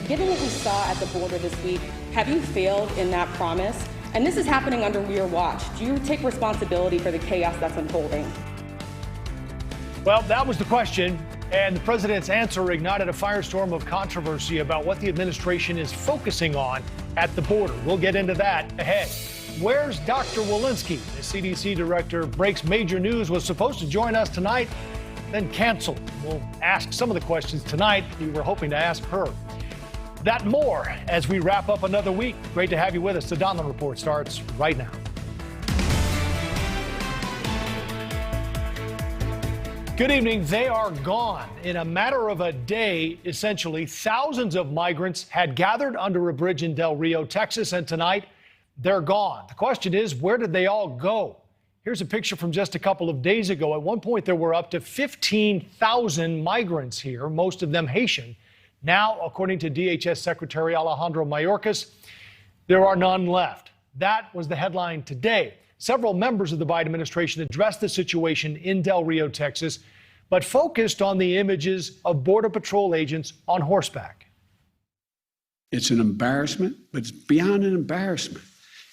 Given what we saw at the border this week, have you failed in that promise? And this is happening under your watch. Do you take responsibility for the chaos that's unfolding? Well, that was the question, and the president's answer ignited a firestorm of controversy about what the administration is focusing on at the border. We'll get into that ahead. Where's Dr. Wolinski? The CDC director breaks major news, was supposed to join us tonight, then canceled. We'll ask some of the questions tonight we were hoping to ask her. That and more as we wrap up another week. Great to have you with us. The Donlon Report starts right now. Good evening. They are gone. In a matter of a day, essentially, thousands of migrants had gathered under a bridge in Del Rio, Texas, and tonight they're gone. The question is, where did they all go? Here's a picture from just a couple of days ago. At one point, there were up to 15,000 migrants here, most of them Haitian. Now, according to DHS Secretary Alejandro Mayorkas, there are none left. That was the headline today. Several members of the Biden administration addressed the situation in Del Rio, Texas, but focused on the images of Border Patrol agents on horseback. It's an embarrassment, but it's beyond an embarrassment.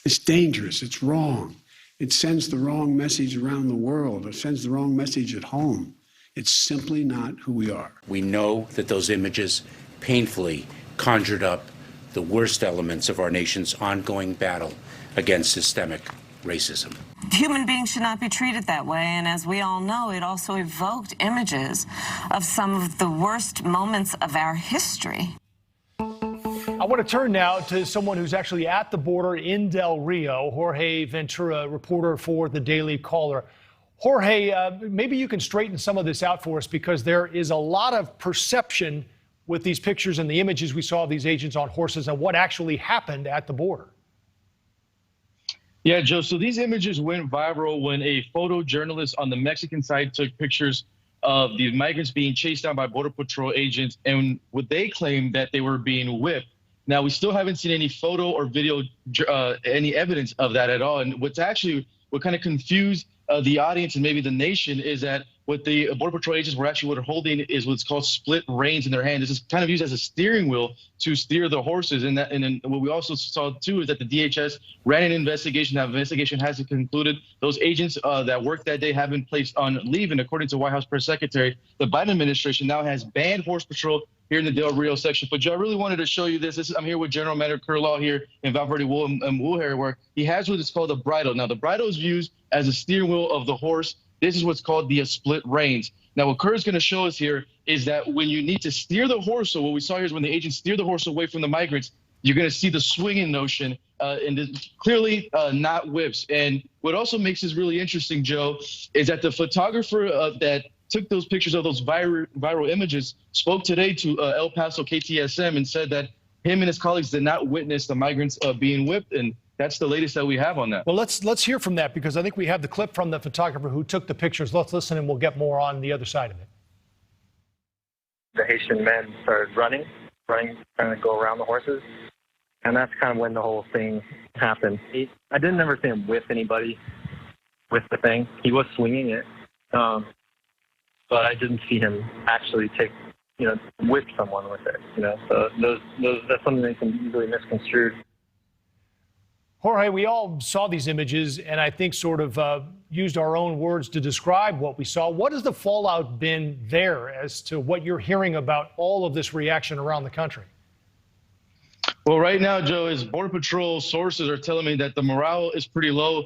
It's dangerous. It's wrong. It sends the wrong message around the world. It sends the wrong message at home. It's simply not who we are. We know that those images painfully conjured up the worst elements of our nation's ongoing battle against systemic racism. Human beings should not be treated that way, and as we all know, it also evoked images of some of the worst moments of our history. I want to turn now to someone who's actually at the border in Del Rio, Jorge Ventura, reporter for the Daily Caller. Jorge, maybe you can straighten some of this out for us, because there is a lot of perception with these pictures and the images we saw of these agents on horses and what actually happened at the border. Yeah, Joe, so these images went viral when a photojournalist on the Mexican side took pictures of these migrants being chased down by Border Patrol agents, and what they claimed that they were being whipped. Now, we still haven't seen any photo or video, any evidence of that at all. And what kind of confused the audience and maybe the nation is that what the Border Patrol agents were holding is what's called split reins in their hand. This is kind of used as a steering wheel to steer the horses. And then what we also saw, too, is that the DHS ran an investigation. That investigation hasn't concluded. Those agents that worked that day have been placed on leave. And according to White House Press Secretary, the Biden administration now has banned horse patrol here in the Del Rio section. But Joe, I really wanted to show you this. I'm here with General Manager Curlaw here in Valverde Woolhair, where he has what is called a bridle. Now, the bridle is used as a steering wheel of the horse. This is what's called the split reins. Now, what Kerr's going to show us here is that when you need to steer the horse, so what we saw here is when the agents steer the horse away from the migrants, you're going to see the swinging notion, and clearly not whips. And what also makes this really interesting, Joe, is that the photographer that took those pictures of those viral images spoke today to El Paso KTSM and said that him and his colleagues did not witness the migrants being whipped, and that's the latest that we have on that. Well, let's hear from that, because I think we have the clip from the photographer who took the pictures. Let's listen, and we'll get more on the other side of it. The Haitian men started running, trying to go around the horses, and that's kind of when the whole thing happened. I didn't ever see him whip anybody with the thing. He was swinging it, but I didn't see him actually whip someone with it. So that's something that can be easily misconstrued. Jorge, we all saw these images and I think sort of used our own words to describe what we saw. What has the fallout been there as to what you're hearing about all of this reaction around the country? Well, right now, Joe, is Border Patrol sources are telling me that the morale is pretty low.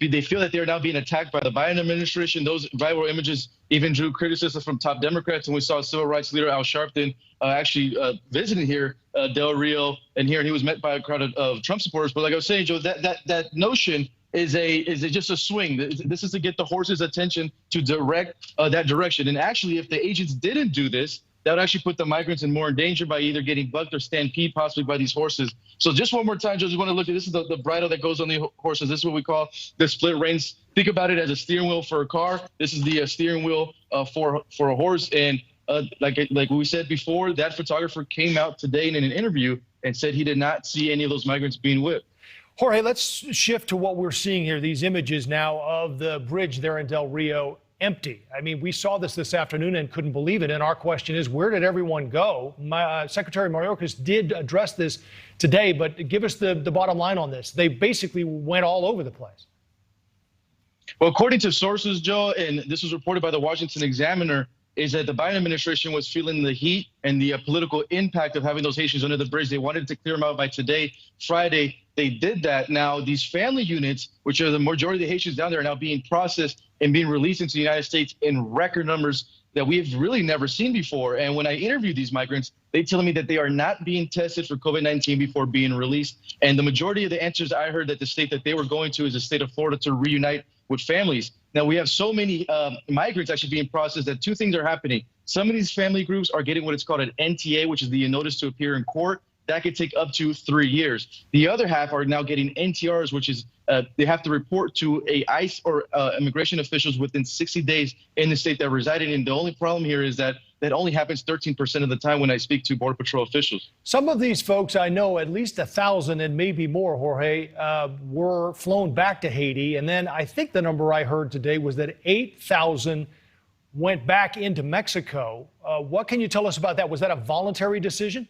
They feel that they're now being attacked by the Biden administration. Those viral images even drew criticism from top Democrats. And we saw civil rights leader Al Sharpton actually visiting here, Del Rio, and he was met by a crowd of Trump supporters. But like I was saying, Joe, that notion is just a swing. This is to get the horses' attention to direct that direction. And actually, if the agents didn't do this, that would actually put the migrants in more danger by either getting bucked or stampede possibly by these horses. So just one more time, Joe, just want to look at this is the bridle that goes on the horses. This is what we call the split reins. Think about it as a steering wheel for a car. This is the steering wheel for a horse. And like we said before, that photographer came out today in an interview and said he did not see any of those migrants being whipped. Jorge, let's shift to what we're seeing here, these images now of the bridge there in Del Rio. empty. I mean, we saw this afternoon and couldn't believe it. And our question is, where did everyone go? Secretary Mayorkas did address this today, but give us the bottom line on this. They basically went all over the place. Well, according to sources, Joe, and this was reported by the Washington Examiner, is that the Biden administration was feeling the heat and the political impact of having those Haitians under the bridge. They wanted to clear them out by today, Friday. They did that. Now, these family units, which are the majority of the Haitians down there, are now being processed and being released into the United States in record numbers that we have really never seen before. And when I interviewed these migrants, they tell me that they are not being tested for COVID-19 before being released. And the majority of the answers I heard that the state that they were going to is the state of Florida to reunite with families. Now, we have so many migrants actually being processed that two things are happening. Some of these family groups are getting what is called an NTA, which is the notice to appear in court. That could take up to 3 years. The other half are now getting NTRs, which is they have to report to a ICE or immigration officials within 60 days in the state they're residing in. The only problem here is that only happens 13% of the time when I speak to Border Patrol officials. Some of these folks, I know at least 1,000 and maybe more, Jorge, were flown back to Haiti. And then I think the number I heard today was that 8,000 went back into Mexico. What can you tell us about that? Was that a voluntary decision?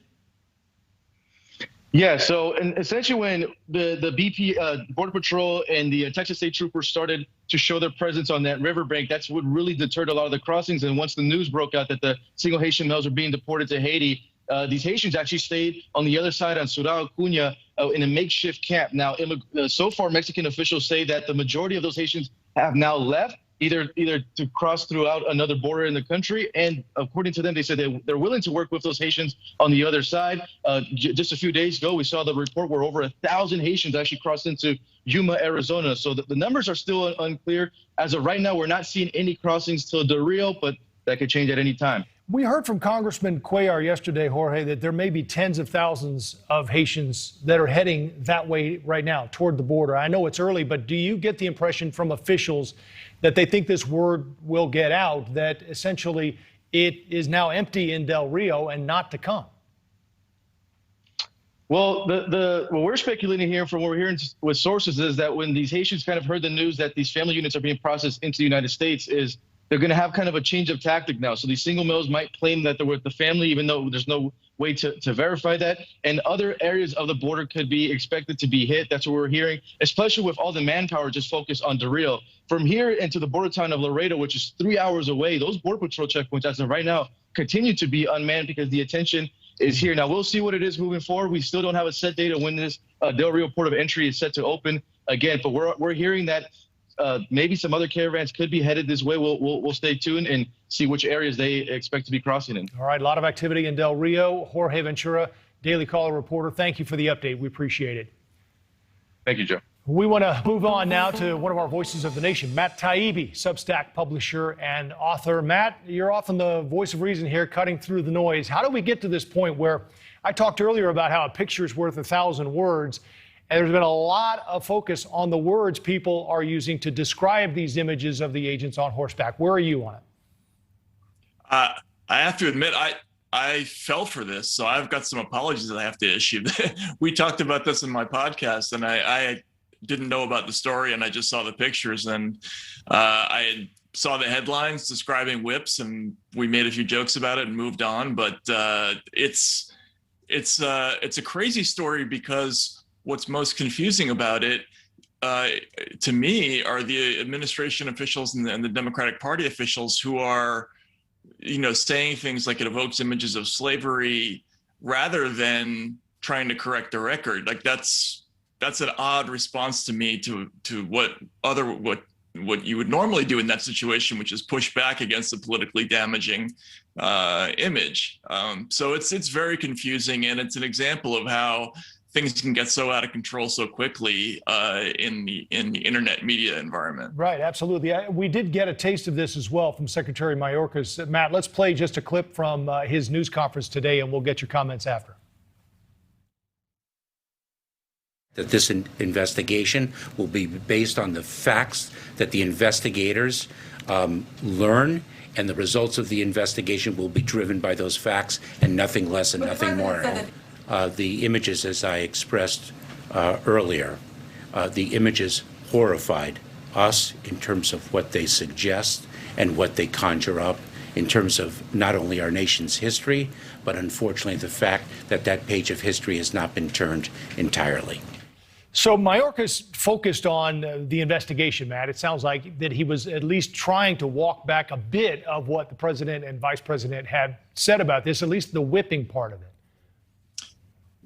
Yeah, so and essentially when the BP, Border Patrol and the Texas State Troopers started to show their presence on that riverbank, that's what really deterred a lot of the crossings. And once the news broke out that the single Haitian males were being deported to Haiti, these Haitians actually stayed on the other side on Ciudad Acuña in a makeshift camp. Now, so far, Mexican officials say that the majority of those Haitians have now left, either to cross throughout another border in the country. And according to them, they said they're willing to work with those Haitians on the other side. Just a few days ago, we saw the report where over 1,000 Haitians actually crossed into Yuma, Arizona. So the numbers are still unclear. As of right now, we're not seeing any crossings till Del Rio, but that could change at any time. We heard from Congressman Cuellar yesterday, Jorge, that there may be tens of thousands of Haitians that are heading that way right now toward the border. I know it's early, but do you get the impression from officials that they think this word will get out, that essentially it is now empty in Del Rio and not to come? Well, what we're speculating here from what we're hearing with sources is that when these Haitians kind of heard the news that these family units are being processed into the United States, is they're going to have kind of a change of tactic now. So these single males might claim that they're with the family, even though there's no way to verify that. And other areas of the border could be expected to be hit. That's what we're hearing, especially with all the manpower just focused on Del Rio. From here into the border town of Laredo, which is 3 hours away, those Border Patrol checkpoints as of right now continue to be unmanned because the attention is here. Now, we'll see what it is moving forward. We still don't have a set date of when this Del Rio port of entry is set to open again, but we're hearing that maybe some other caravans could be headed this way. We'll stay tuned and see which areas they expect to be crossing in. All right, a lot of activity in Del Rio. Jorge Ventura, Daily Caller reporter, thank you for the update. We appreciate it. Thank you, Joe. We want to move on now to one of our voices of the nation, Matt Taibbi, Substack publisher and author. Matt, you're often the voice of reason here, cutting through the noise. How do we get to this point where I talked earlier about how a picture is worth 1,000 words, and there's been a lot of focus on the words people are using to describe these images of the agents on horseback. Where are you on it? I have to admit, I fell for this, so I've got some apologies that I have to issue. We talked about this in my podcast, and I didn't know about the story, and I just saw the pictures, and I saw the headlines describing whips, and we made a few jokes about it and moved on. But it's a crazy story because what's most confusing about it, to me, are the administration officials and the Democratic Party officials who are, saying things like it evokes images of slavery rather than trying to correct the record. Like that's an odd response to me to what you would normally do in that situation, which is push back against a politically damaging image. So it's very confusing, and it's an example of how things can get so out of control so quickly in the internet media environment. Right, absolutely. We did get a taste of this as well from Secretary Mayorkas. Matt, let's play just a clip from his news conference today, and we'll get your comments after. That this investigation will be based on the facts that the investigators learn, and the results of the investigation will be driven by those facts and nothing less and nothing more. The images, as I expressed earlier, the images horrified us in terms of what they suggest and what they conjure up in terms of not only our nation's history, but unfortunately the fact that that page of history has not been turned entirely. So Mayorkas focused on the investigation, Matt. It sounds like that he was at least trying to walk back a bit of what the president and vice president had said about this, at least the whipping part of it.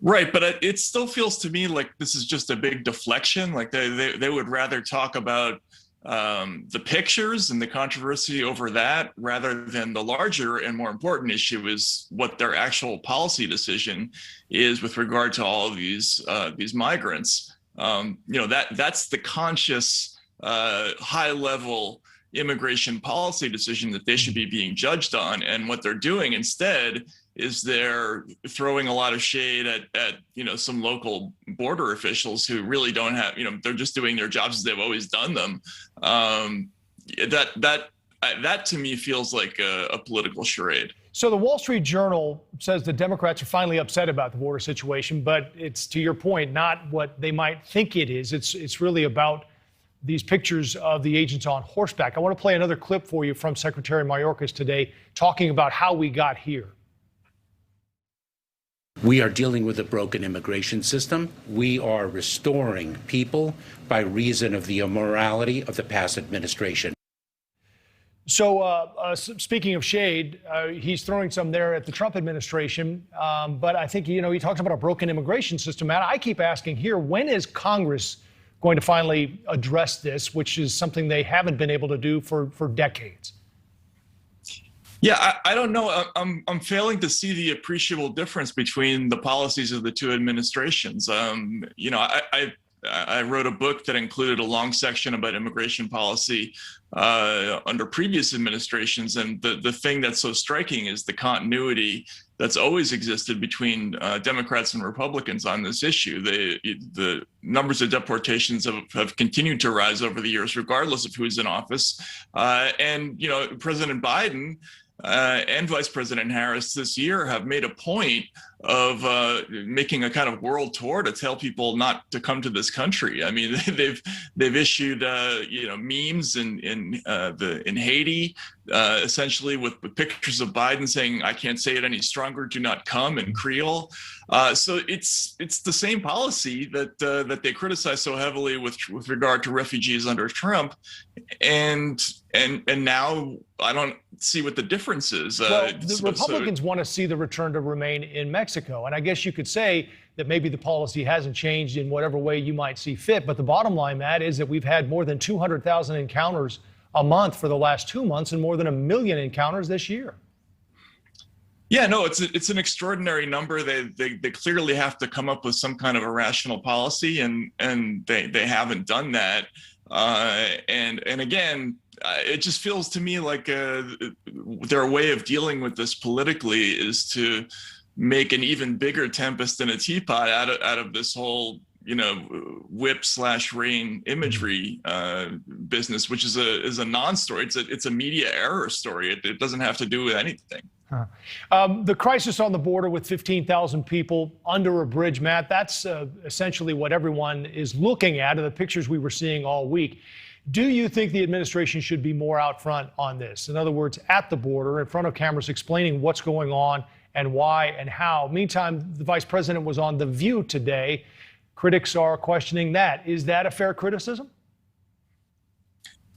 Right, but it still feels to me like this is just a big deflection. Like they would rather talk about the pictures and the controversy over that rather than the larger and more important issue is what their actual policy decision is with regard to all of these migrants. That's the conscious high-level immigration policy decision that they should be being judged on. And what they're doing instead is they're throwing a lot of shade at some local border officials who really don't have, they're just doing their jobs as they've always done them. That to me feels like a political charade. So the Wall Street Journal says the Democrats are finally upset about the border situation, but it's, to your point, not what they might think it is. It's really about these pictures of the agents on horseback. I want to play another clip for you from Secretary Mayorkas today talking about how we got here. We are dealing with a broken immigration system. We are restoring people by reason of the immorality of the past administration. So speaking of shade, he's throwing some there at the Trump administration. But I think, he talks about a broken immigration system. Matt, I keep asking here, when is Congress going to finally address this, which is something they haven't been able to do for decades? Yeah, I don't know. I'm failing to see the appreciable difference between the policies of the two administrations. I wrote a book that included a long section about immigration policy under previous administrations. And the thing that's so striking is the continuity that's always existed between Democrats and Republicans on this issue. The numbers of deportations have continued to rise over the years, regardless of who's in office. President Biden and Vice President Harris this year have made a point of making a kind of world tour to tell people not to come to this country. I mean, they've issued memes in Haiti, essentially with pictures of Biden saying, "I can't say it any stronger, do not come," in Creole. So it's the same policy that they criticize so heavily with regard to refugees under Trump, and now I don't see what the difference is. The Republicans want to see the return to remain in Mexico. And I guess you could say that maybe the policy hasn't changed in whatever way you might see fit. But the bottom line, Matt, is that we've had more than 200,000 encounters a month for the last 2 months and more than 1 million encounters this year. Yeah, no, it's an extraordinary number. They clearly have to come up with some kind of a rational policy, and they haven't done that. And again, it just feels to me like their way of dealing with this politically is to make an even bigger tempest in a teapot out of this whole whip/rain imagery business, which is a non-story. It's a media error story. It doesn't have to do with anything. The crisis on the border with 15,000 people under a bridge, Matt, that's essentially what everyone is looking at in the pictures we were seeing all week. Do you think the administration should be more out front on this? In other words, at the border, in front of cameras, explaining what's going on and why and how. Meantime, the vice president was on The View today. Critics are questioning that. Is that a fair criticism?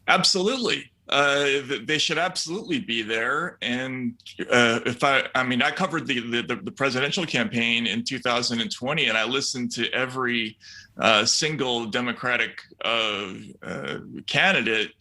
Absolutely. They should absolutely be there. And I covered the presidential campaign in 2020, and I listened to every single Democratic candidate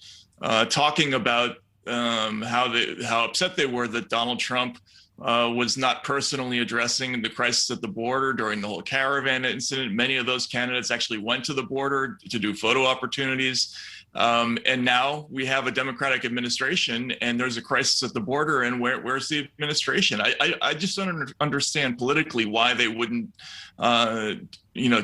talking about how upset they were that Donald Trump was not personally addressing the crisis at the border during the whole caravan incident. Many of those candidates actually went to the border to do photo opportunities. And now we have a Democratic administration, and there's a crisis at the border. And where's the administration? I just don't understand politically why they wouldn't,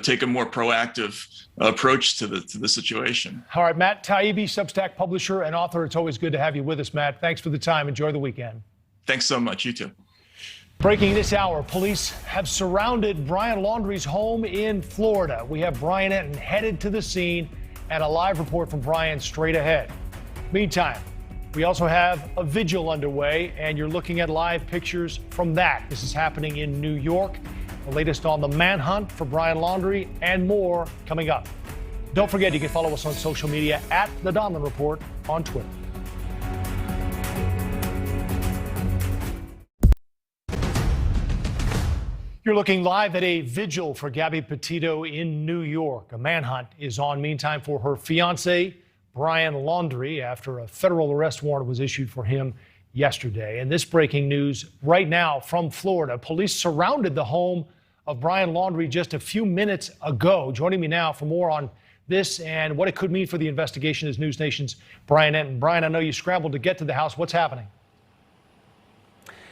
take a more proactive approach to the situation. All right, Matt Taibbi, Substack publisher and author. It's always good to have you with us, Matt. Thanks for the time. Enjoy the weekend. Thanks so much. You too. Breaking this hour, police have surrounded Brian Laundrie's home in Florida. We have Brian headed to the scene, and a live report from Brian straight ahead. Meantime, We also have a vigil underway, and you're looking at live pictures from that. This is happening in New York. The latest on the manhunt for Brian Laundrie and more coming up. Don't forget, you can follow us on social media at the Donlon Report on Twitter. You're looking live at a vigil for Gabby Petito in New York. A manhunt is on, meantime, for her fiancé, Brian Laundrie, after a federal arrest warrant was issued for him yesterday. And this breaking news right now from Florida. Police surrounded the home of Brian Laundrie just a few minutes ago. Joining me now for more on this and what it could mean for the investigation is News Nation's Brian Enton. Brian, I know you scrambled to get to the house. What's happening?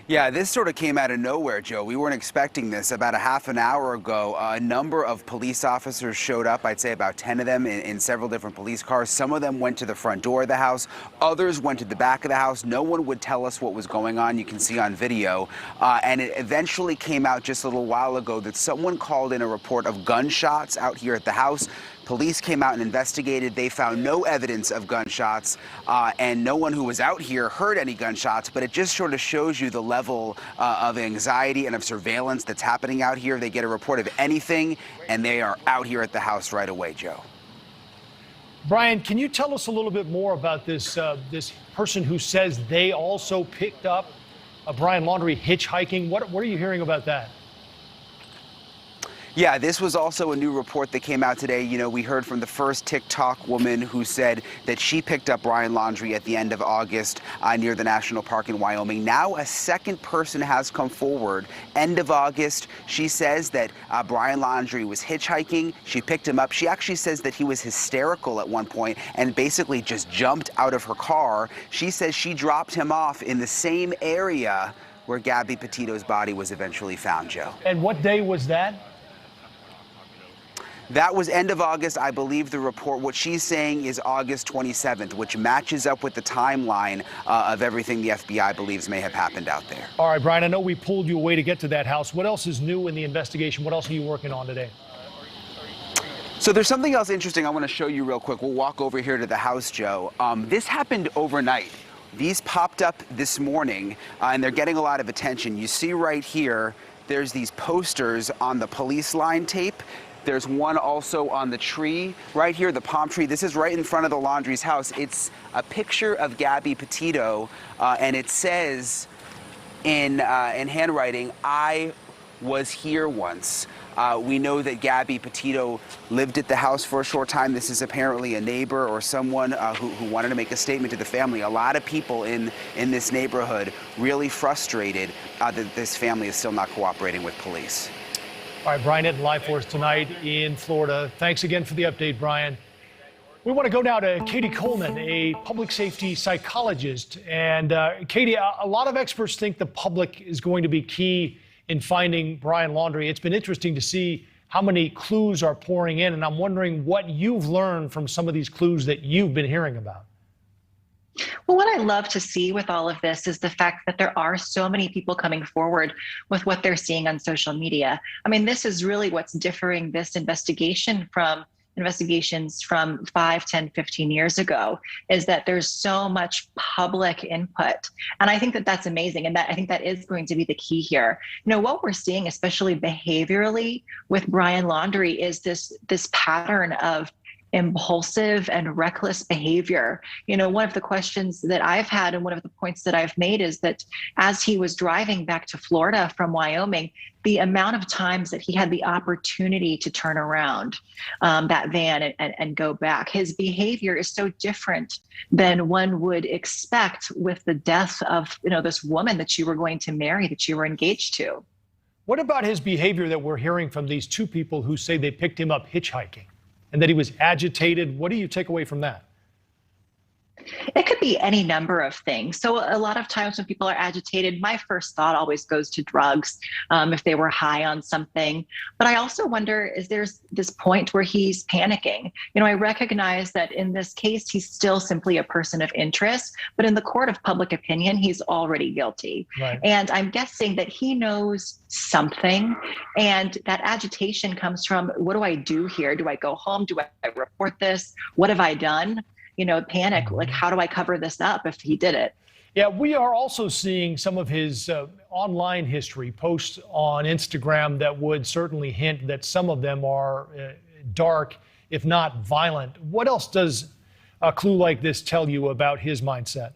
Yeah, this sort of came out of nowhere, Joe. We weren't expecting this. About a half an hour ago, a number of police officers showed up. I'd say about 10 of them in several different police cars. Some of them went to the front door of the house. Others went to the back of the house. No one would tell us what was going on. You can see on video. And it eventually came out just a little while ago that someone called in a report of gunshots out here at the house. Police came out and investigated. They found no evidence of gunshots, and no one who was out here heard any gunshots, but it just sort of shows you the level of anxiety and of surveillance that's happening out here. They get a report of anything, and they are out here at the house right away, Joe. Brian, can you tell us a little bit more about this person who says they also picked up Brian Laundrie hitchhiking? What are you hearing about that? Yeah, this was also a new report that came out today. You know, we heard from the first TikTok woman who said that she picked up Brian Laundrie at the end of August near the national park in Wyoming. Now a second person has come forward. End of August, she says that Brian Laundrie was hitchhiking. She picked him up. She actually says that he was hysterical at one point and basically just jumped out of her car. She says she dropped him off in the same area where Gabby Petito's body was eventually found, Joe. And what day was that? That was end of August, I believe the report. What she's saying is August 27th, which matches up with the timeline of everything the FBI believes may have happened out there. All right, Brian, I know we pulled you away to get to that house. What else is new in the investigation? What else are you working on today? So there's something else interesting I want to show you real quick. We'll walk over here to the house, Joe. This happened overnight. These popped up this morning, and they're getting a lot of attention. You see right here, there's these posters on the police line tape. There's one also on the tree right here, the palm tree. This is right in front of the Laundrie's house. It's a picture of Gabby Petito, and it says in handwriting, "I was here once." We know that Gabby Petito lived at the house for a short time. This is apparently a neighbor or someone who wanted to make a statement to the family. A lot of people in this neighborhood really frustrated that this family is still not cooperating with police. All right, Brian Enton live for us tonight in Florida. Thanks again for the update, Brian. We want to go now to Katie Coleman, a public safety psychologist. And Katie, a lot of experts think the public is going to be key in finding Brian Laundrie. It's been interesting to see how many clues are pouring in, and I'm wondering what you've learned from some of these clues that you've been hearing about. Well, what I love to see with all of this is the fact that there are so many people coming forward with what they're seeing on social media. I mean, this is really what's differing this investigation from investigations from 5, 10, 15 years ago, is that there's so much public input. And I think that that's amazing. And I think that is going to be the key here. You know, what we're seeing, especially behaviorally with Brian Laundrie, is this pattern of impulsive and reckless behavior. You know, one of the questions that I've had and one of the points that I've made is that as he was driving back to Florida from Wyoming, the amount of times that he had the opportunity to turn around that van and go back, his behavior is so different than one would expect with the death of, you know, this woman that you were going to marry, that you were engaged to. What about his behavior that we're hearing from these two people who say they picked him up hitchhiking and that he was agitated? What do you take away from that? It could be any number of things. So a lot of times when people are agitated, my first thought always goes to drugs, if they were high on something. But I also wonder, is there's this point where he's panicking? You know, I recognize that in this case, he's still simply a person of interest, but in the court of public opinion, he's already guilty. Right. And I'm guessing that he knows something, and that agitation comes from, what do I do here? Do I go home? Do I report this? What have I done? panic. Like, how do I cover this up if he did it? Yeah, we are also seeing some of his online history, posts on Instagram that would certainly hint that some of them are dark, if not violent. What else does a clue like this tell you about his mindset?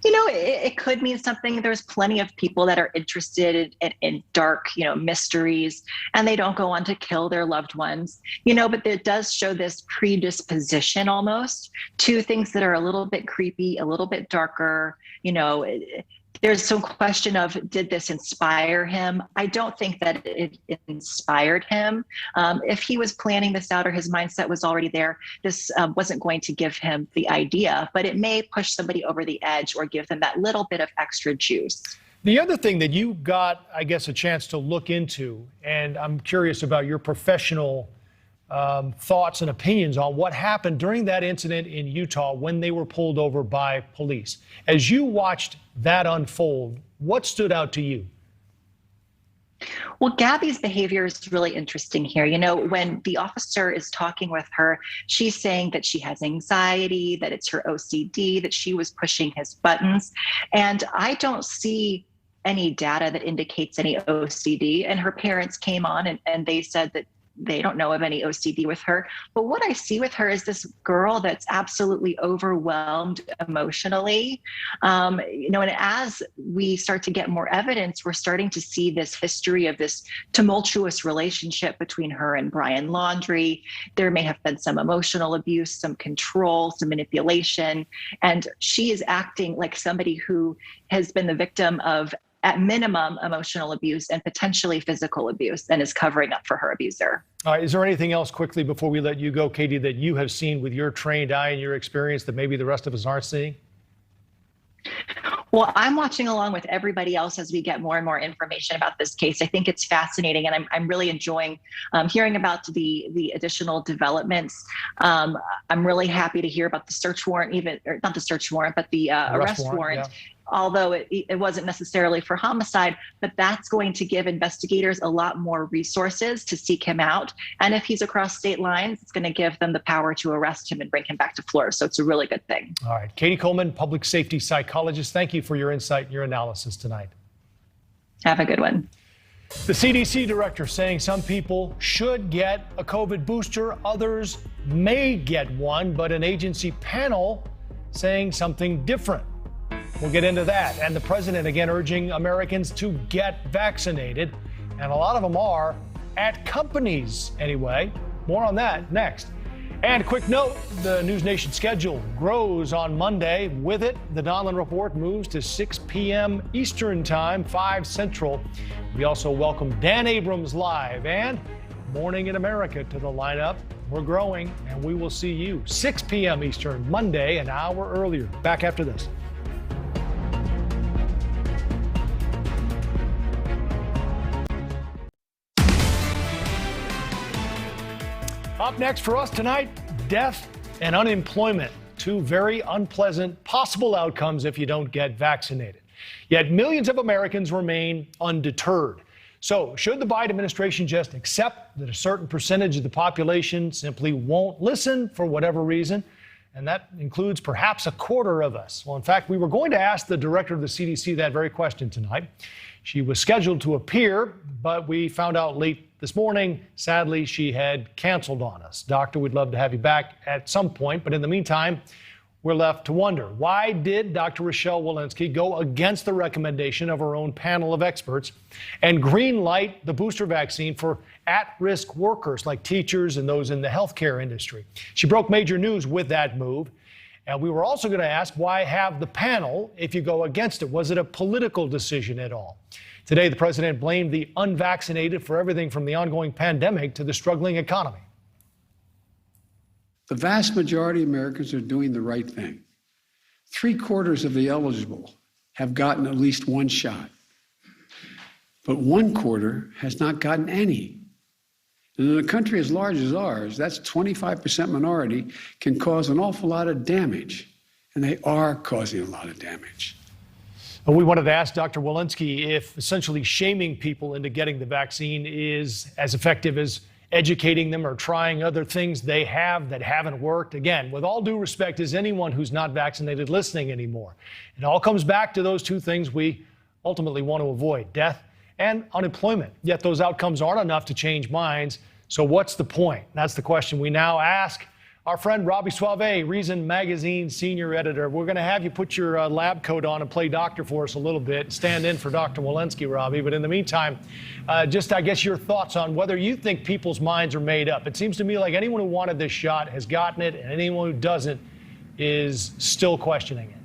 It could mean something. There's plenty of people that are interested in dark, mysteries, and they don't go on to kill their loved ones, but it does show this predisposition almost to things that are a little bit creepy, a little bit darker. There's some question of, did this inspire him? I don't think that it inspired him. If he was planning this out or his mindset was already there, this wasn't going to give him the idea, but it may push somebody over the edge or give them that little bit of extra juice. The other thing that you got, I guess, a chance to look into, and I'm curious about your professional thoughts and opinions on what happened during that incident in Utah when they were pulled over by police. As you watched that unfold, what stood out to you? Well, Gabby's behavior is really interesting here. When the officer is talking with her, she's saying that she has anxiety, that it's her OCD, that she was pushing his buttons. And I don't see any data that indicates any OCD. And her parents came on and they said that they don't know of any OCD with her. But what I see with her is this girl that's absolutely overwhelmed emotionally. And as we start to get more evidence, we're starting to see this history of this tumultuous relationship between her and Brian Laundrie. There may have been some emotional abuse, some control, some manipulation. And she is acting like somebody who has been the victim of, at minimum, emotional abuse and potentially physical abuse, and is covering up for her abuser. All right, is there anything else quickly before we let you go, Katie, that you have seen with your trained eye and your experience that maybe the rest of us aren't seeing? Well, I'm watching along with everybody else as we get more and more information about this case. I think it's fascinating, and I'm really enjoying hearing about the additional developments. I'm really happy to hear about the search warrant, or not the search warrant, but the arrest warrant. Yeah. Although it wasn't necessarily for homicide, but that's going to give investigators a lot more resources to seek him out. And if he's across state lines, it's going to give them the power to arrest him and bring him back to Florida. So it's a really good thing. All right. Katie Coleman, public safety psychologist, thank you for your insight and your analysis tonight. Have a good one. The CDC director saying some people should get a COVID booster, others may get one, but an agency panel saying something different. We'll get into that. And the president again urging Americans to get vaccinated. And a lot of them are, at companies anyway. More on that next. And a quick note, the News Nation schedule grows on Monday. With it, the Donlon Report moves to 6 p.m. Eastern Time, 5 Central. We also welcome Dan Abrams live and Morning in America to the lineup. We're growing, and we will see you 6 p.m. Eastern, Monday, an hour earlier. Back after this. Up next for us tonight, death and unemployment, two very unpleasant possible outcomes if you don't get vaccinated. Yet millions of Americans remain undeterred. So should the Biden administration just accept that a certain percentage of the population simply won't listen for whatever reason? And that includes perhaps a quarter of us. Well, in fact, we were going to ask the director of the CDC that very question tonight. She was scheduled to appear, but we found out late this morning, sadly, she had canceled on us. Doctor, we'd love to have you back at some point, but in the meantime, we're left to wonder, why did Dr. Rachel Wolinski go against the recommendation of her own panel of experts and green light the booster vaccine for at-risk workers like teachers and those in the healthcare industry? She broke major news with that move. And we were also going to ask, why have the panel if you go against it? Was it a political decision at all? Today, the president blamed the unvaccinated for everything from the ongoing pandemic to the struggling economy. The vast majority of Americans are doing the right thing. 3/4 of the eligible have gotten at least one shot, but 1/4 has not gotten any. And in a country as large as ours, that's 25% minority, can cause an awful lot of damage. And they are causing a lot of damage. We wanted to ask Dr. Wolinski if essentially shaming people into getting the vaccine is as effective as educating them or trying other things they have that haven't worked. Again, with all due respect, is anyone who's not vaccinated listening anymore? It all comes back to those two things we ultimately want to avoid: death and unemployment. Yet those outcomes aren't enough to change minds. So what's the point? That's the question we now ask our friend Robbie Suave, Reason Magazine senior editor. We're going to have you put your lab coat on and play doctor for us a little bit, stand in for Dr. Wolinski, Robbie. But in the meantime, just, I guess, your thoughts on whether you think people's minds are made up. It seems to me like anyone who wanted this shot has gotten it, and anyone who doesn't is still questioning it.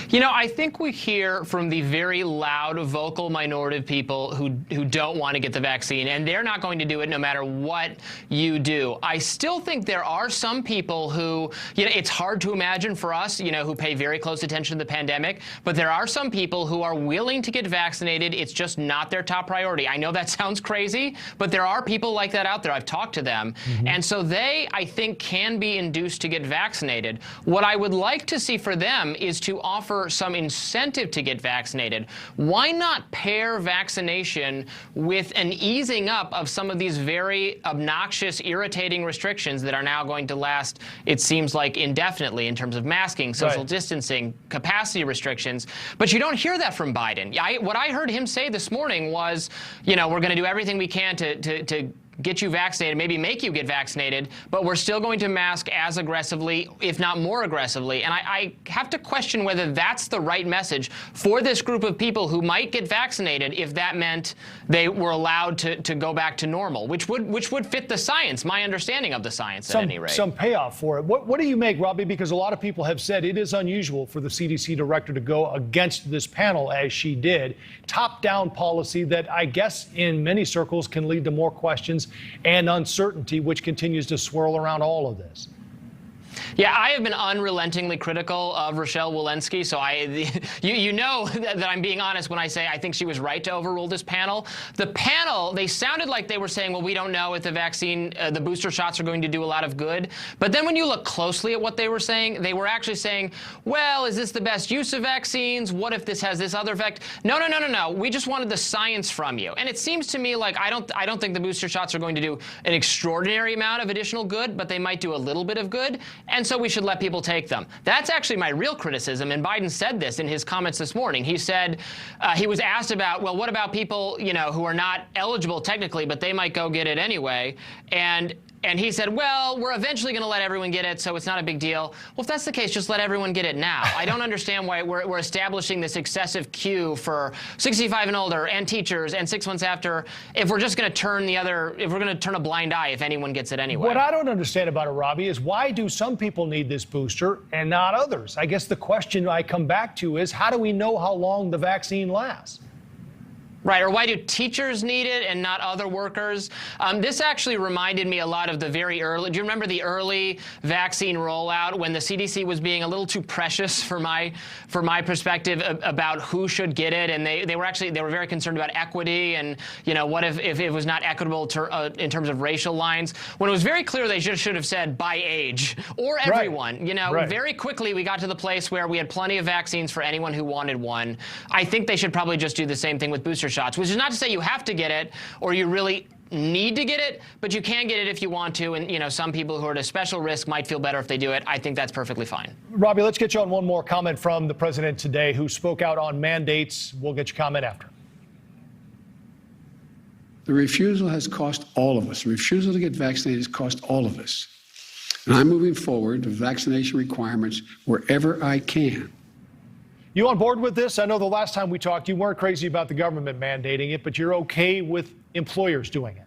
You know, I think we hear from the very loud, vocal minority of people who don't want to get the vaccine, and they're not going to do it no matter what you do. I still think there are some people who, you know, it's hard to imagine for us, you know, who pay very close attention to the pandemic, but there are some people who are willing to get vaccinated. It's just not their top priority. I know that sounds crazy, but there are people like that out there. I've talked to them. And so they, I think, can be induced to get vaccinated. What I would like to see for them is to offer some incentive to get vaccinated. Why not pair vaccination with an easing up of some of these very obnoxious, irritating restrictions that are now going to last, it seems like, indefinitely in terms of masking, social distancing, capacity restrictions. But you don't hear that from Biden. What I heard him say this morning was, you know, we're going to do everything we can to get you vaccinated, maybe make you get vaccinated, but we're still going to mask as aggressively, if not more aggressively. And I have to question whether that's the right message for this group of people who might get vaccinated if that meant they were allowed to go back to normal, which would fit the science, my understanding of the science at any rate. Some payoff for it. What do you make, Robbie? Because a lot of people have said it is unusual for the CDC director to go against this panel as she did. Top-down policy that I guess in many circles can lead to more questions and uncertainty, which continues to swirl around all of this. Yeah, I have been unrelentingly critical of Rachel Wolinski, so you know that I'm being honest when I say I think she was right to overrule this panel. The panel, they sounded like they were saying, well, we don't know if the vaccine, the booster shots are going to do a lot of good. But then when you look closely at what they were saying, they were actually saying, well, is this the best use of vaccines? What if this has this other effect? No. We just wanted the science from you. And it seems to me like I don't think the booster shots are going to do an extraordinary amount of additional good, but they might do a little bit of good. And so we should let people take them. That's actually my real criticism, and Biden said this in his comments this morning. He said, he was asked about, well, what about people, you know, who are not eligible technically, but they might go get it anyway? And he said, well, we're eventually going to let everyone get it, so it's not a big deal. Well, if that's the case, just let everyone get it now. I don't understand why we're establishing this excessive queue for 65 and older and teachers and 6 months after if we're just going to turn a blind eye if anyone gets it anyway. What I don't understand about it, Robbie, is why do some people need this booster and not others? I guess the question I come back to is, how do we know how long the vaccine lasts? Right, or why do teachers need it and not other workers? This actually reminded me a lot of the very early, do you remember the early vaccine rollout when the CDC was being a little too precious for my perspective about who should get it, and they were very concerned about equity and, you know, what if it was not equitable in terms of racial lines, when it was very clear they should have said by age or everyone. Right. You know, very quickly we got to the place where we had plenty of vaccines for anyone who wanted one. I think they should probably just do the same thing with booster shots, which is not to say you have to get it or you really need to get it, but you can get it if you want to. And, you know, some people who are at a special risk might feel better if they do it. I think that's perfectly fine. Robbie, let's get you on one more comment from the president today who spoke out on mandates. We'll get your comment after. The refusal has cost all of us. The refusal to get vaccinated has cost all of us. And I'm moving forward to vaccination requirements wherever I can. You on board with this? I know the last time we talked, you weren't crazy about the government mandating it, but you're okay with employers doing it.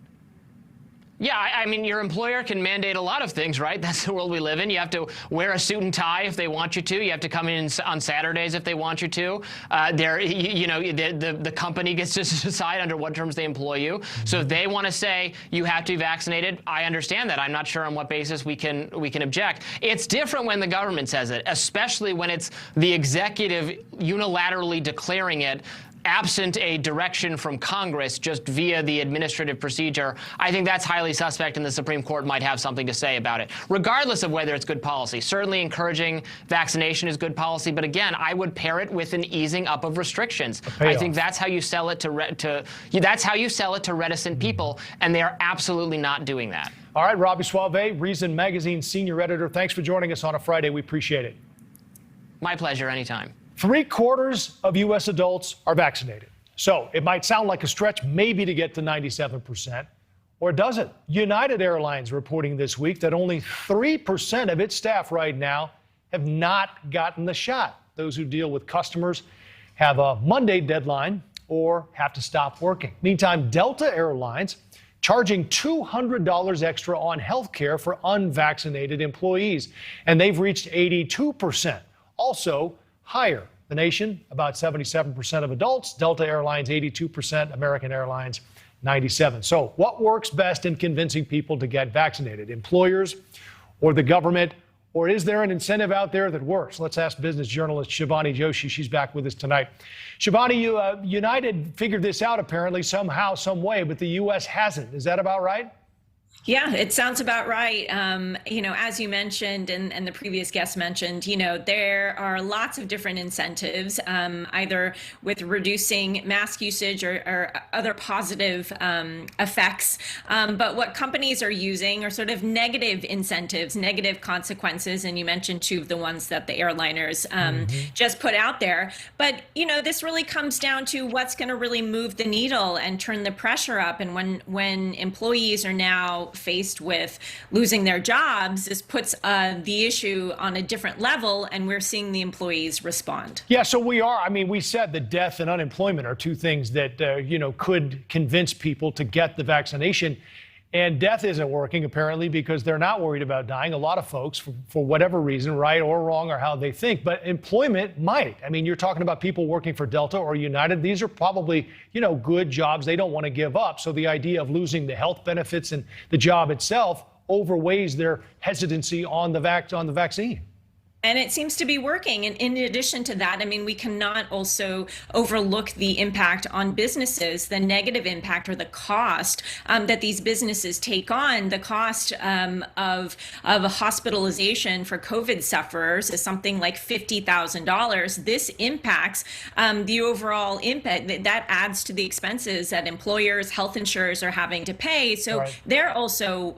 Yeah, I mean, your employer can mandate a lot of things, right? That's the world we live in. You have to wear a suit and tie if they want you to. You have to come in on Saturdays if they want you to. The company gets to decide under what terms they employ you. So if they want to say you have to be vaccinated, I understand that. I'm not sure on what basis we can object. It's different when the government says it, especially when it's the executive unilaterally declaring it. absent a direction from Congress, just via the administrative procedure, I think that's highly suspect, and the Supreme Court might have something to say about it, regardless of whether it's good policy. Certainly encouraging vaccination is good policy, but again, I would pair it with an easing up of restrictions. I think that's how you sell it that's how you sell it to reticent people, and they are absolutely not doing that. All right, Robbie Suave, Reason Magazine senior editor, thanks for joining us on a Friday. We appreciate it. My pleasure, anytime. 3/4 of U.S. adults are vaccinated. So it might sound like a stretch maybe to get to 97%, or does it? United Airlines reporting this week that only 3% of its staff right now have not gotten the shot. Those who deal with customers have a Monday deadline or have to stop working. Meantime, Delta Airlines charging $200 extra on health care for unvaccinated employees, and they've reached 82%. Also higher. The nation, about 77% of adults. Delta Airlines, 82%. American Airlines, 97%. So what works best in convincing people to get vaccinated? Employers or the government? Or is there an incentive out there that works? Let's ask business journalist Shivani Joshi. She's back with us tonight. Shivani, United figured this out apparently somehow, some way, but the U.S. hasn't. Is that about right? Yeah, it sounds about right. As you mentioned and the previous guest mentioned, there are lots of different incentives, either with reducing mask usage or other positive effects. But what companies are using are sort of negative incentives, negative consequences. And you mentioned two of the ones that the airliners just put out there. But, this really comes down to what's going to really move the needle and turn the pressure up. And when employees are now faced with losing their jobs, this puts the issue on a different level, and we're seeing the employees respond. Yeah, so we are. I mean, we said that death and unemployment are two things that, could convince people to get the vaccination. And death isn't working, apparently, because they're not worried about dying. A lot of folks, for whatever reason, right or wrong, or how they think. But employment might. I mean, you're talking about people working for Delta or United. These are probably, good jobs they don't want to give up. So the idea of losing the health benefits and the job itself overweighs their hesitancy on the vaccine. And it seems to be working. And in addition to that, we cannot also overlook the impact on businesses, the negative impact or the cost that these businesses take on. The cost of a hospitalization for COVID sufferers is something like $50,000. This impacts the overall impact. That adds to the expenses that employers, health insurers are having to pay. So they're also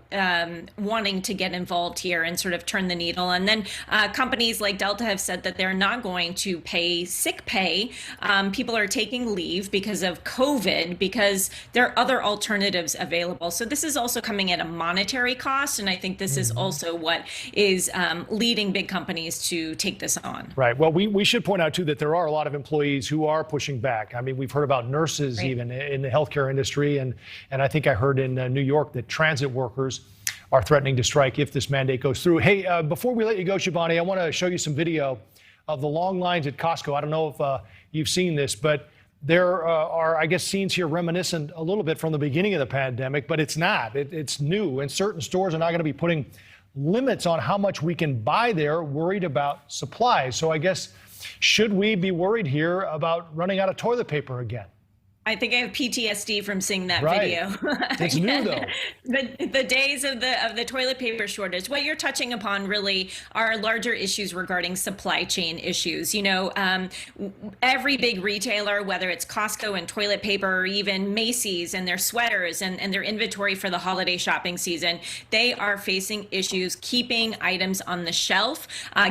wanting to get involved here and sort of turn the needle. And then companies like Delta have said that they're not going to pay sick pay. People are taking leave because of COVID, because there are other alternatives available. So this is also coming at a monetary cost. And I think this is also what is leading big companies to take this on. Right. Well, we should point out, too, that there are a lot of employees who are pushing back. I mean, we've heard about nurses even in the healthcare industry. And I think I heard in New York that transit workers are threatening to strike if this mandate goes through. Hey, before we let you go, Shivani, I want to show you some video of the long lines at Costco. I don't know if you've seen this, but there are, I guess, scenes here reminiscent a little bit from the beginning of the pandemic, but it's not. It's new, and certain stores are not going to be putting limits on how much we can buy there, worried about supplies. So I guess, should we be worried here about running out of toilet paper again? I think I have PTSD from seeing that video. It's new, though. The days of the toilet paper shortage. What you're touching upon really are larger issues regarding supply chain issues. Every big retailer, whether it's Costco and toilet paper, or even Macy's and their sweaters and their inventory for the holiday shopping season, they are facing issues keeping items on the shelf,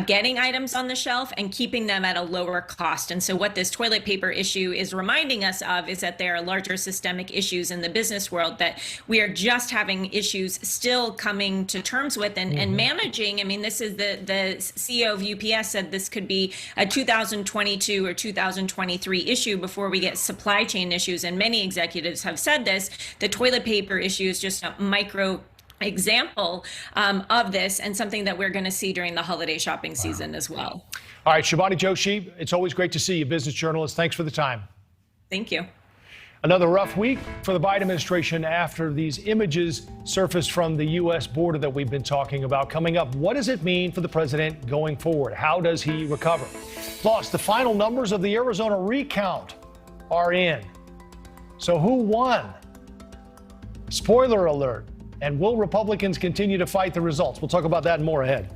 getting items on the shelf, and keeping them at a lower cost. And so what this toilet paper issue is reminding us of is that there are larger systemic issues in the business world that we are just having issues still coming to terms with and managing. This is the CEO of UPS said this could be a 2022 or 2023 issue before we get supply chain issues. And many executives have said this. The toilet paper issue is just a micro example of this, and something that we're going to see during the holiday shopping season as well. All right, Shivani Joshi, it's always great to see you, business journalist. Thanks for the time. Thank you. Another rough week for the Biden administration after these images surfaced from the U.S. border that we've been talking about. Coming up, what does it mean for the president going forward? How does he recover? Plus, the final numbers of the Arizona recount. are in. So who won? Spoiler alert. And will Republicans continue to fight the results? We'll talk about that and more ahead.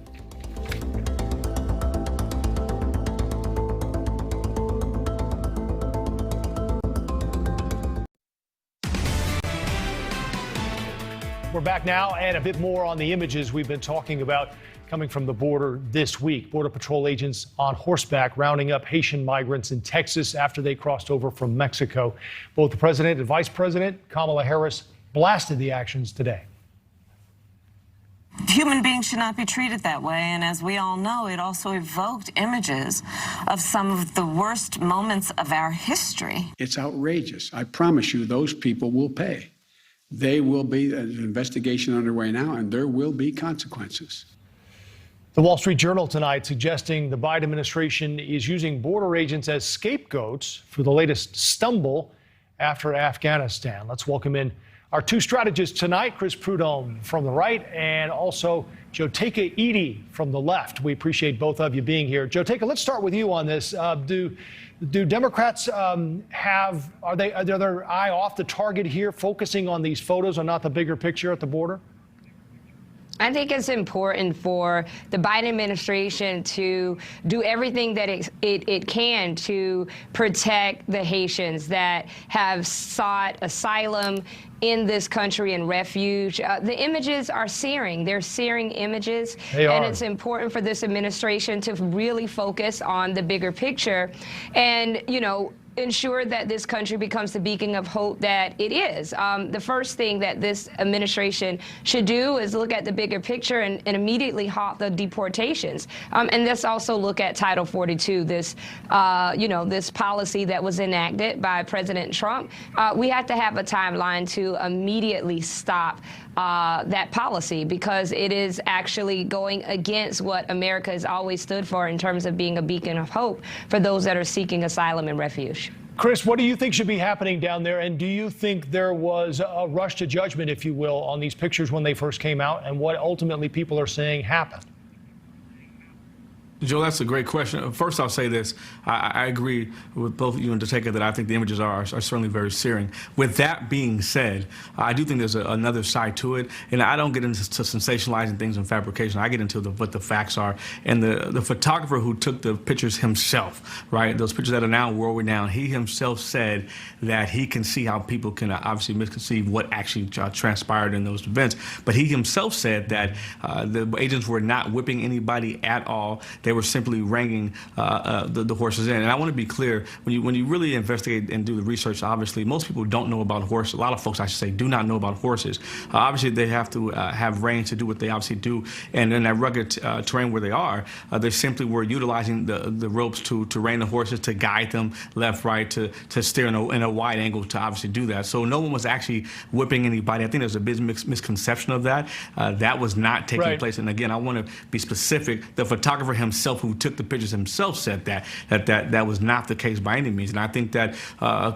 We're back now, and a bit more on the images we've been talking about coming from the border this week. Border Patrol agents on horseback rounding up Haitian migrants in Texas after they crossed over from Mexico. Both the president and vice president, Kamala Harris, blasted the actions today. Human beings should not be treated that way, and as we all know, it also evoked images of some of the worst moments of our history. It's outrageous. I promise you those people will pay. They will be an investigation underway now, and there will be consequences. The Wall Street Journal tonight suggesting the Biden administration is using border agents as scapegoats for the latest stumble after Afghanistan. Let's welcome in our two strategists tonight, Chris Prudhomme from the right and also Joteka Edie from the left. We appreciate both of you being here. Joteka, let's start with you on this. Do Democrats are their eye off the target here, focusing on these photos and not the bigger picture at the border? I think it's important for the Biden administration to do everything that it can to protect the Haitians that have sought asylum in this country and refuge. The images are searing. They're searing images. And it's important for this administration to really focus on the bigger picture and, ensure that this country becomes the beacon of hope that it is. The first thing that this administration should do is look at the bigger picture and immediately halt the deportations. And let's also look at Title 42, this policy that was enacted by President Trump. We have to have a timeline to immediately stop that policy, because it is actually going against what America has always stood for in terms of being a beacon of hope for those that are seeking asylum and refuge. Chris, what do you think should be happening down there? And do you think there was a rush to judgment, if you will, on these pictures when they first came out, and what ultimately people are saying happened? Joe, that's a great question. First, I'll say this. I agree with both you and Joteka that I think the images are certainly very searing. With that being said, I do think there's another side to it. And I don't get into sensationalizing things and fabrication. I get into what the facts are. And the photographer who took the pictures himself, right, those pictures that are now world renowned, he himself said that he can see how people can obviously misconceive what actually transpired in those events. But he himself said that the agents were not whipping anybody at all. They were simply reining the horses in. And I want to be clear, when you really investigate and do the research, obviously, most people don't know about horses. A lot of folks, I should say, do not know about horses. Obviously, they have to have reins to do what they obviously do. And in that rugged terrain where they are, they simply were utilizing the ropes to rein the horses, to guide them left, right, to steer in a wide angle to obviously do that. So no one was actually whipping anybody. I think there's a big misconception of that. That was not taking place. And again, I want to be specific. The photographer himself, who took the pictures himself, said that was not the case by any means. And I think that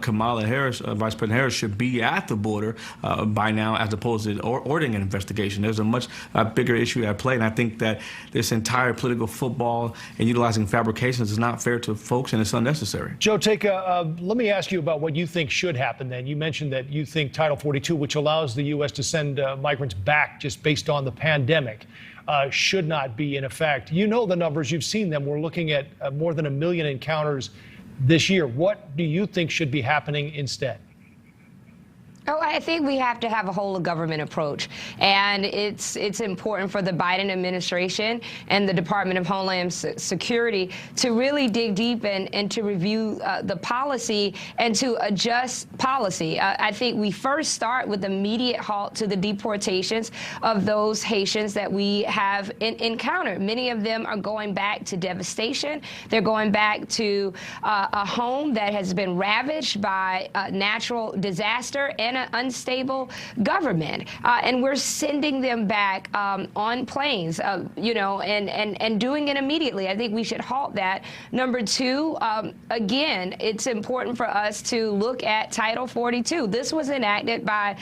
Kamala Harris, Vice President Harris, should be at the border by now, as opposed to ordering an investigation. There's a much bigger issue at play, and I think that this entire political football and utilizing fabrications is not fair to folks, and it's unnecessary. Joteka, let me ask you about what you think should happen then. You mentioned that you think Title 42, which allows the U.S. to send migrants back just based on the pandemic, should not be in effect. You know the numbers, you've seen them. We're looking at more than 1 million encounters this year. What do you think should be happening instead? Oh, I think we have to have a whole of government approach, and it's important for the Biden administration and the Department of Homeland Security to really dig deep and to review the policy and to adjust policy. I think we first start with immediate halt to the deportations of those Haitians that we have encountered. Many of them are going back to devastation. They're going back to a home that has been ravaged by natural disaster and an unstable government. And we're sending them back on planes, and doing it immediately. I think we should halt that. Number two, again, it's important for us to look at Title 42. This was enacted by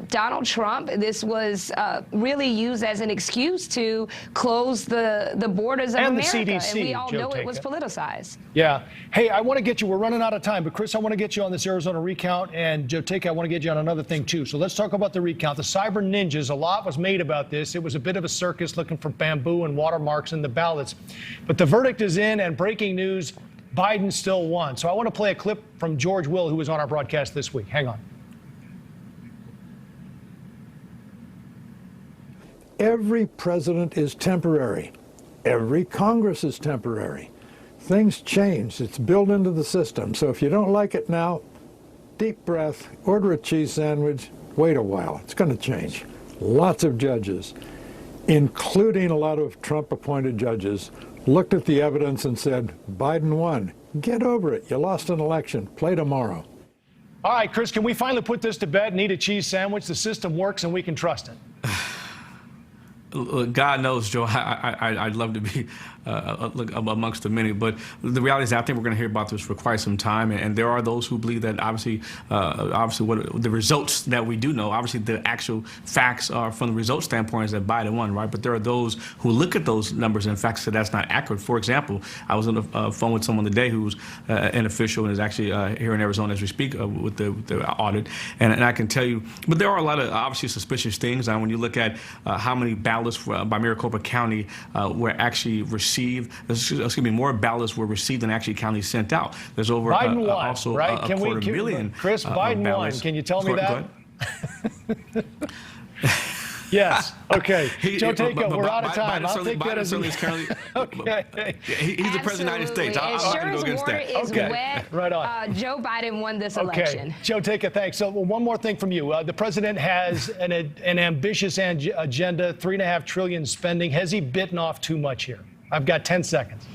Donald Trump. This was really used as an excuse to close the borders of and America. The CDC, and we all know Joe it was politicized. Yeah. Hey, I want to get you, we're running out of time, but Chris, I want to get you on this Arizona recount, and Joe Take, I want to get you on another thing too. So let's talk about the recount. The cyber ninjas, a lot was made about this. It was a bit of a circus looking for bamboo and watermarks in the ballots. But the verdict is in, and breaking news, Biden still won. So I want to play a clip from George Will, who was on our broadcast this week. Hang on. Every president is temporary. Every Congress is temporary. Things change. It's built into the system. So if you don't like it now, deep breath, order a cheese sandwich, wait a while. It's going to change. Lots of judges, including a lot of Trump-appointed judges, looked at the evidence and said, Biden won. Get over it. You lost an election. Play tomorrow. All right, Chris, can we finally put this to bed and eat a cheese sandwich? The system works and we can trust it. God knows, Joe, I'd love to be amongst the many, but the reality is I think we're going to hear about this for quite some time, and there are those who believe that obviously what the results that we do know, obviously the actual facts are from the results standpoint is that Biden won, right? But there are those who look at those numbers and facts say that's not accurate. For example, I was on the phone with someone today who's an official and is actually here in Arizona as we speak with the audit, and I can tell you, but there are a lot of obviously suspicious things. And when you look at how many ballots by Maricopa County were actually received, more ballots were received than actually counties sent out. There's over Biden won, also right? a quarter million. Chris, Biden won. Can you tell me that? Yes. Okay. Joe Takeo, we're out of time. I'll take that as okay. He's the president of the United States. I'm not going to go against that. Okay. Wet. Right on. Joe Biden won this election. Okay. Joe Takeo, thanks. So one more thing from you. The president has an ambitious agenda, $3.5 trillion spending. Has he bitten off too much here? I've got 10 seconds.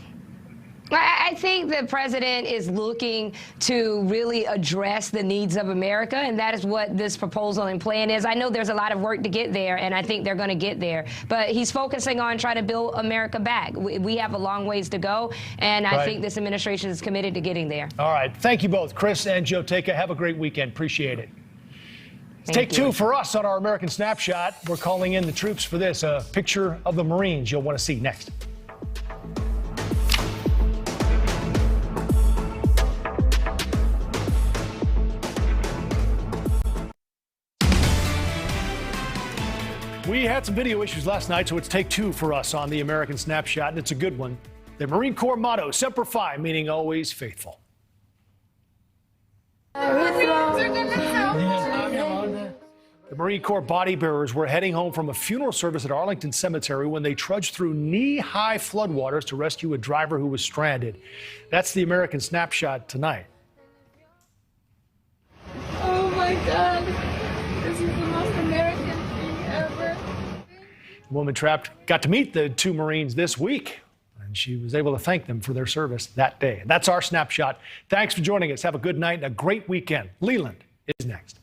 I think the president is looking to really address the needs of America, and that is what this proposal and plan is. I know there's a lot of work to get there, and I think they're going to get there. But he's focusing on trying to build America back. We have a long ways to go, and I think this administration is committed to getting there. All right. Thank you both, Chris and Joe Takeo. Have a great weekend. Appreciate it. Take two for us on our American Snapshot. We're calling in the troops for this, a picture of the Marines you'll want to see next. We had some video issues last night, so it's take two for us on the American Snapshot, and it's a good one. The Marine Corps motto, Semper Fi, meaning always faithful. The Marine Corps body bearers were heading home from a funeral service at Arlington Cemetery when they trudged through knee-high floodwaters to rescue a driver who was stranded. That's the American Snapshot tonight. Oh my God, this is the most American thing ever. The woman trapped got to meet the two Marines this week, and she was able to thank them for their service that day. That's our Snapshot. Thanks for joining us. Have a good night and a great weekend. Leland is next.